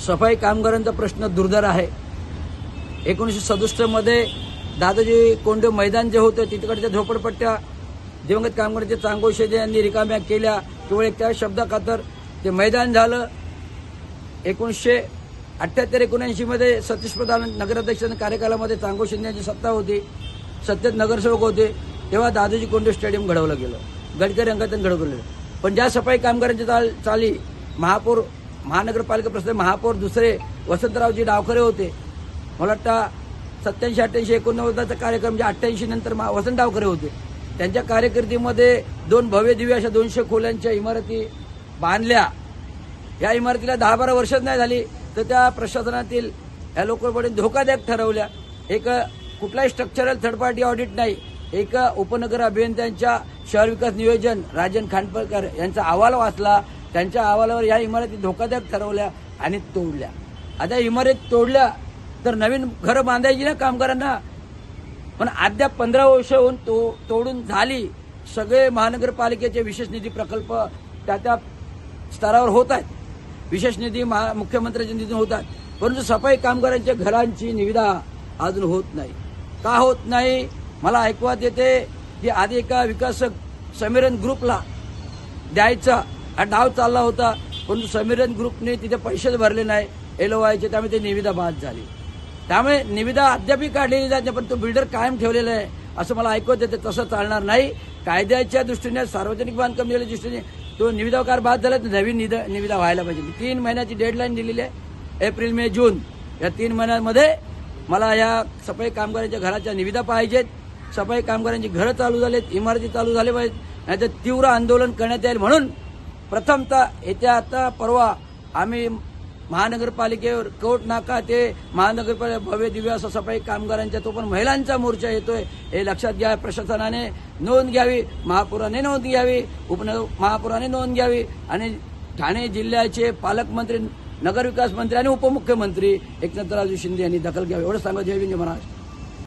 सफाई कामगारांचा प्रश्न दुर्धर आहे। 1967 मध्ये दादाजी कोंडे मैदान जे होतं तिकडच्या झोपडपट्ट्या दिवंगत कामगारांचे चांगोशे यांनी रिकाम्या केल्या। केवळ एक त्या शब्दाखातर ते मैदान झालं। 1978-79 मध्ये सतीश प्रधान नगराध्यक्ष कार्यकालामध्ये चांगोशे यांची सत्ता होती, सत्तेत नगरसेवक होते, तेव्हा दादाजी कोंडे स्टेडियम घडवलं गेलं, गडकरी अंगातून घडवलं गेलं। पण ज्या सफाई कामगारांच्या चाली महापौर महानगरपालिका प्रसिद्ध महापौर दुसरे वसंतरावजी डावखरे होते। मला वाटतं 87, 88, 89चा कार्यक्रम जे 88 नंतर वसंत डावखरे होते, त्यांच्या कारकिर्दीमध्ये 2 भव्य दिव्य अशा 200 खोल्यांच्या इमारती बांधल्या। या इमारतीला 10-12 वर्षच नाही झाली तर त्या प्रशासनातील या लोकांकडे धोकादायक ठरवल्या। एक कुठलाही स्ट्रक्चरल थर्ड पार्टी ऑडिट नाही, एक उपनगर अभियंत्यांच्या शहर विकास नियोजन राजन खांडपळकर यांचा अहवाल वाचला, त्यांच्या अहवालावर या इमारती धोकादायक ठरवल्या आणि तोडल्या। आता इमारत तोडल्या तर नवीन घरं बांधायची ना कामगारांना, पण अद्याप 15 वर्ष होऊन तोडून झाली। सगळे महानगरपालिकेचे विशेष निधी प्रकल्प त्या स्तरावर होत आहेत, विशेष निधी मुख्यमंत्र्यांच्या निधीतून होतात, परंतु सफाई कामगारांच्या घरांची निविदा अजून होत नाही। का होत नाही मला ऐकवात येते की आधी एका विकासक समीरन ग्रुपला द्यायचा हा डाव चालला होता, परंतु समीरन ग्रुपने तिथे पैसेच भरले नाही LOIचे, त्यामुळे ते निविदा बाद झाली। त्यामुळे निविदा अद्यापही काढलेली जाते, पण तो बिल्डर कायम ठेवलेला आहे असं मला ऐकवत येते। तसं चालणार नाही। कायद्याच्या दृष्टीने सार्वजनिक बांधकाम निविदेच्या दृष्टीने तो निविदाकार बाद झाला तर नवीन निविदा व्हायला पाहिजे। 3 महिन्याची डेडलाईन दिलेली आहे, एप्रिल, मे, जून या 3 महिन्यांमध्ये मला या सफाई कामगारांच्या घराच्या निविदा पाहिजेत। सफाई कामगारांची घरं चालू झालेत, इमारती चालू झाले पाहिजेत, नाहीतर तीव्र आंदोलन करण्यात येईल। म्हणून प्रथमतः येत्या आता परवा आम्ही महानगरपालिकेवर कोर्ट नाका ते महानगरपालिका भव्य दिव्य असं सफाई कामगारांच्या तो पण महिलांचा मोर्चा येतोय, हे लक्षात घ्या। प्रशासनाने नोंद घ्यावी, महापौराने नोंद घ्यावी, उपमहापौराने नोंद घ्यावी आणि ठाणे जिल्ह्याचे पालकमंत्री, नगरविकास मंत्री आणि उपमुख्यमंत्री एकनाथरावजी शिंदे यांनी दखल घ्यावी। एवढं सांगा। जय हिंद, जय महाराष्ट्र।